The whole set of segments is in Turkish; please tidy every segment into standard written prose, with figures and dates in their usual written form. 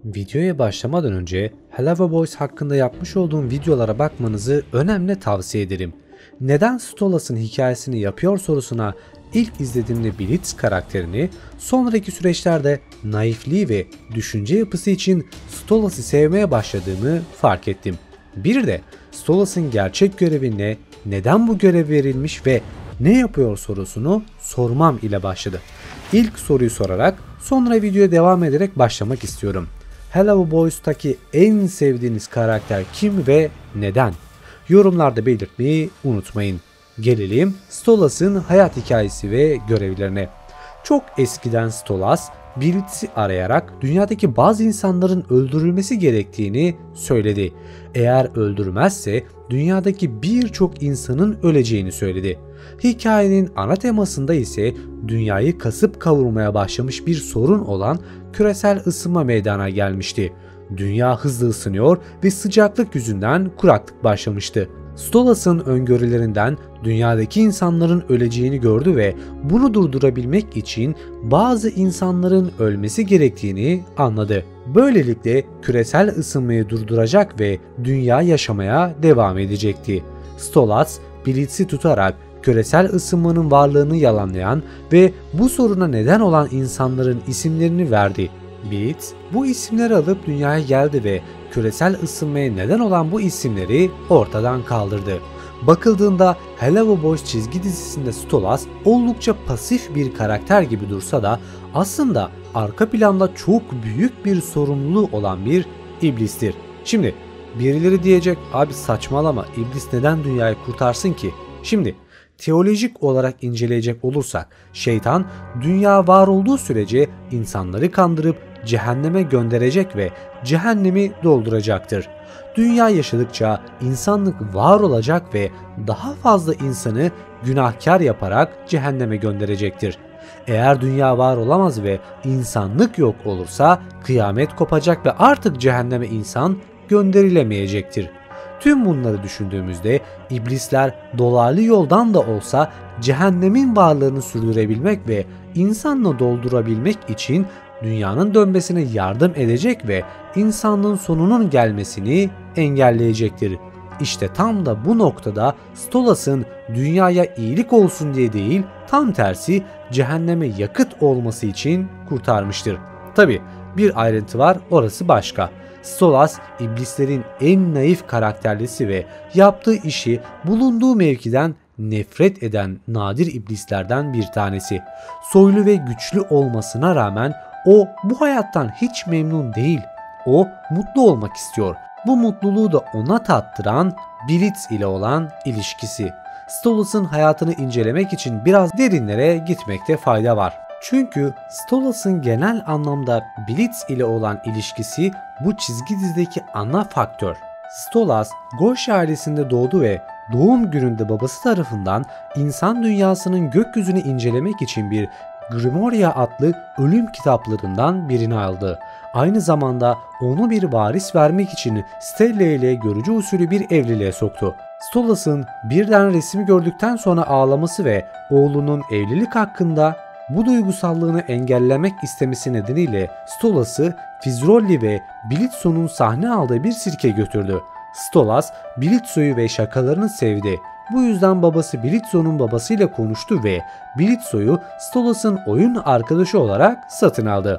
Videoya başlamadan önce Hello Boys hakkında yapmış olduğum videolara bakmanızı önemli tavsiye ederim. Neden Stolas'ın hikayesini yapıyor sorusuna ilk izlediğimde Blitz karakterini, sonraki süreçlerde naifliği ve düşünce yapısı için Stolas'ı sevmeye başladığımı fark ettim. Bir de Stolas'ın gerçek görevi ne, neden bu görev verilmiş ve ne yapıyor sorusunu sormam ile başladı. İlk soruyu sorarak sonra videoya devam ederek başlamak istiyorum. Hello Boys'taki en sevdiğiniz karakter kim ve neden? Yorumlarda belirtmeyi unutmayın. Gelelim Stolas'ın hayat hikayesi ve görevlerine. Çok eskiden Stolas, Blitz'i arayarak dünyadaki bazı insanların öldürülmesi gerektiğini söyledi. Eğer öldürmezse dünyadaki birçok insanın öleceğini söyledi. Hikayenin ana temasında ise dünyayı kasıp kavurmaya başlamış bir sorun olan küresel ısınma meydana gelmişti. Dünya hızlı ısınıyor ve sıcaklık yüzünden kuraklık başlamıştı. Stolas'ın öngörülerinden dünyadaki insanların öleceğini gördü ve bunu durdurabilmek için bazı insanların ölmesi gerektiğini anladı. Böylelikle küresel ısınmayı durduracak ve dünya yaşamaya devam edecekti. Stolas, Blitz'i tutarak küresel ısınmanın varlığını yalanlayan ve bu soruna neden olan insanların isimlerini verdi. Blitz bu isimleri alıp dünyaya geldi ve küresel ısınmaya neden olan bu isimleri ortadan kaldırdı. Bakıldığında Hello Boys çizgi dizisinde Stolas oldukça pasif bir karakter gibi dursa da aslında arka planda çok büyük bir sorumluluğu olan bir iblistir. Şimdi birileri diyecek, abi saçmalama, iblis neden dünyayı kurtarsın ki? Şimdi teolojik olarak inceleyecek olursak şeytan dünya var olduğu sürece insanları kandırıp cehenneme gönderecek ve cehennemi dolduracaktır. Dünya yaşadıkça insanlık var olacak ve daha fazla insanı günahkar yaparak cehenneme gönderecektir. Eğer dünya var olamaz ve insanlık yok olursa kıyamet kopacak ve artık cehenneme insan gönderilemeyecektir. Tüm bunları düşündüğümüzde iblisler dolaylı yoldan da olsa cehennemin varlığını sürdürebilmek ve insanla doldurabilmek için dünyanın dönmesine yardım edecek ve insanlığın sonunun gelmesini engelleyecektir. İşte tam da bu noktada Stolas'ın dünyaya iyilik olsun diye değil, tam tersi cehenneme yakıt olması için kurtarmıştır. Tabi bir ayrıntı var, orası başka. Stolas iblislerin en naif karakterlisi ve yaptığı işi bulunduğu mevkiden nefret eden nadir iblislerden bir tanesi. Soylu ve güçlü olmasına rağmen o bu hayattan hiç memnun değil. O mutlu olmak istiyor. Bu mutluluğu da ona tattıran Blitz ile olan ilişkisi. Stolas'ın hayatını incelemek için biraz derinlere gitmekte fayda var. Çünkü Stolas'ın genel anlamda Blitz ile olan ilişkisi bu çizgi dizideki ana faktör. Stolas, Gosh ailesinde doğdu ve doğum gününde babası tarafından insan dünyasının gökyüzünü incelemek için bir Grimoria adlı ölüm kitaplarından birini aldı. Aynı zamanda onu bir varis vermek için Stella ile görücü usulü bir evliliğe soktu. Stolas'ın birden resmi gördükten sonra ağlaması ve oğlunun evlilik hakkında bu duygusallığını engellemek istemesi nedeniyle Stolas'ı Fizrolli ve Blitzo'nun sahne aldığı bir sirke götürdü. Stolas, Blitzo'yu ve şakalarını sevdi. Bu yüzden babası Blitzo'nun babasıyla konuştu ve Blitzo'yu Stolas'ın oyun arkadaşı olarak satın aldı.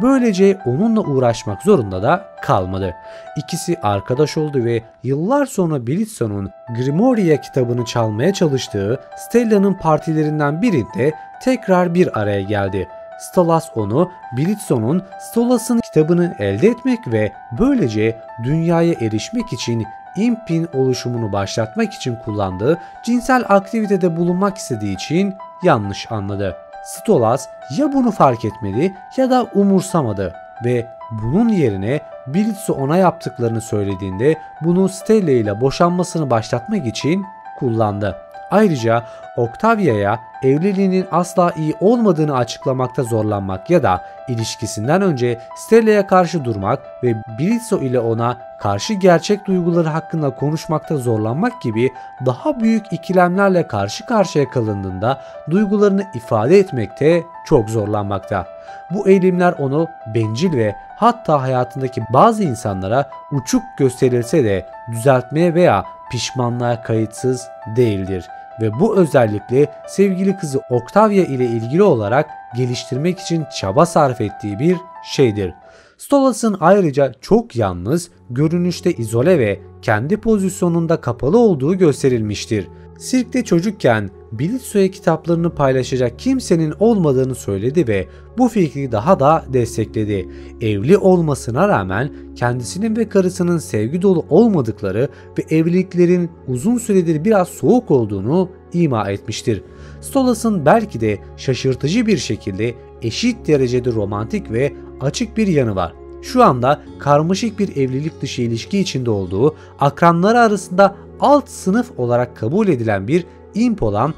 Böylece onunla uğraşmak zorunda da kalmadı. İkisi arkadaş oldu ve yıllar sonra Blitzo'nun Grimoria kitabını çalmaya çalıştığı Stella'nın partilerinden birinde tekrar bir araya geldi. Stolas onu Blitzo'nun Stolas'ın kitabını elde etmek ve böylece dünyaya erişmek için impin oluşumunu başlatmak için kullandığı cinsel aktivitede bulunmak istediği için yanlış anladı. Stolas ya bunu fark etmedi ya da umursamadı ve bunun yerine Blitzo ona yaptıklarını söylediğinde bunu Stella ile boşanmasını başlatmak için kullandı. Ayrıca Octavia'ya evliliğinin asla iyi olmadığını açıklamakta zorlanmak ya da ilişkisinden önce Stella'ya karşı durmak ve Blitzo ile ona karşı gerçek duyguları hakkında konuşmakta zorlanmak gibi daha büyük ikilemlerle karşı karşıya kalındığında duygularını ifade etmekte çok zorlanmakta. Bu eğilimler onu bencil ve hatta hayatındaki bazı insanlara uçuk gösterilse de düzeltmeye veya pişmanlığa kayıtsız değildir. Ve bu özellikle sevgili kızı Octavia ile ilgili olarak geliştirmek için çaba sarf ettiği bir şeydir. Stolas'ın ayrıca çok yalnız, görünüşte izole ve kendi pozisyonunda kapalı olduğu gösterilmiştir. Sirkte çocukken Blitzo'ya kitaplarını paylaşacak kimsenin olmadığını söyledi ve bu fikri daha da destekledi. Evli olmasına rağmen kendisinin ve karısının sevgi dolu olmadıkları ve evliliklerin uzun süredir biraz soğuk olduğunu ima etmiştir. Stolas'ın belki de şaşırtıcı bir şekilde eşit derecede romantik ve açık bir yanı var. Şu anda karmaşık bir evlilik dışı ilişki içinde olduğu, akranları arasında alt sınıf olarak kabul edilen bir imp olan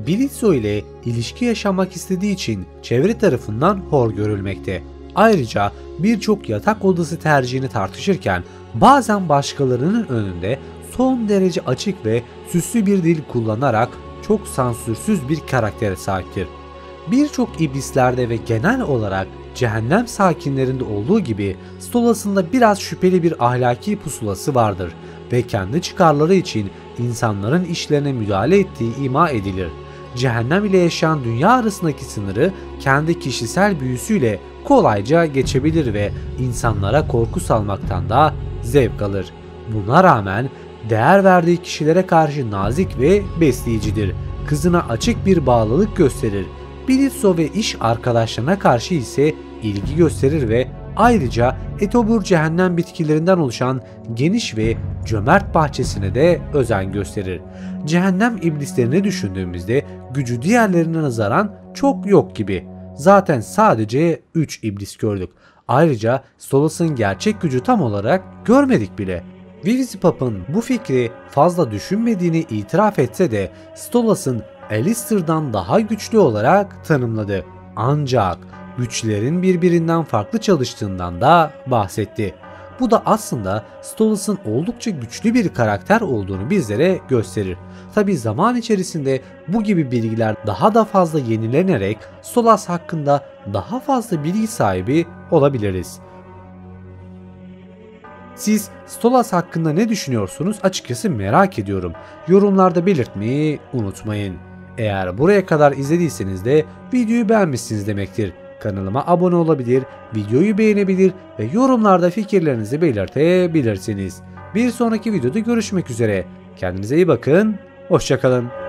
Blitzo ile ilişki yaşamak istediği için çevre tarafından hor görülmekte. Ayrıca birçok yatak odası tercihini tartışırken bazen başkalarının önünde son derece açık ve süslü bir dil kullanarak çok sansürsüz bir karaktere sahiptir. Birçok iblislerde ve genel olarak cehennem sakinlerinde olduğu gibi Stolas'ın biraz şüpheli bir ahlaki pusulası vardır ve kendi çıkarları için insanların işlerine müdahale ettiği ima edilir. Cehennem ile yaşayan dünya arasındaki sınırı kendi kişisel büyüsüyle kolayca geçebilir ve insanlara korku salmaktan da zevk alır. Buna rağmen değer verdiği kişilere karşı nazik ve besleyicidir. Kızına açık bir bağlılık gösterir. Blitzo ve iş arkadaşlarına karşı ise ilgi gösterir ve ayrıca etobur cehennem bitkilerinden oluşan geniş ve cömert bahçesine de özen gösterir. Cehennem iblislerini düşündüğümüzde gücü diğerlerine nazaran çok yok gibi. Zaten sadece 3 iblis gördük. Ayrıca Stolas'ın gerçek gücü tam olarak görmedik bile. Vivziepap'ın bu fikri fazla düşünmediğini itiraf etse de Stolas'ın Alistair'dan daha güçlü olarak tanımladı. Ancak güçlerin birbirinden farklı çalıştığından da bahsetti. Bu da aslında Stolas'ın oldukça güçlü bir karakter olduğunu bizlere gösterir. Tabi zaman içerisinde bu gibi bilgiler daha da fazla yenilenerek Stolas hakkında daha fazla bilgi sahibi olabiliriz. Siz Stolas hakkında ne düşünüyorsunuz? Açıkçası merak ediyorum. Yorumlarda belirtmeyi unutmayın. Eğer buraya kadar izlediyseniz de videoyu beğenmişsiniz demektir. Kanalıma abone olabilir, videoyu beğenebilir ve yorumlarda fikirlerinizi belirtebilirsiniz. Bir sonraki videoda görüşmek üzere. Kendinize iyi bakın, hoşça kalın.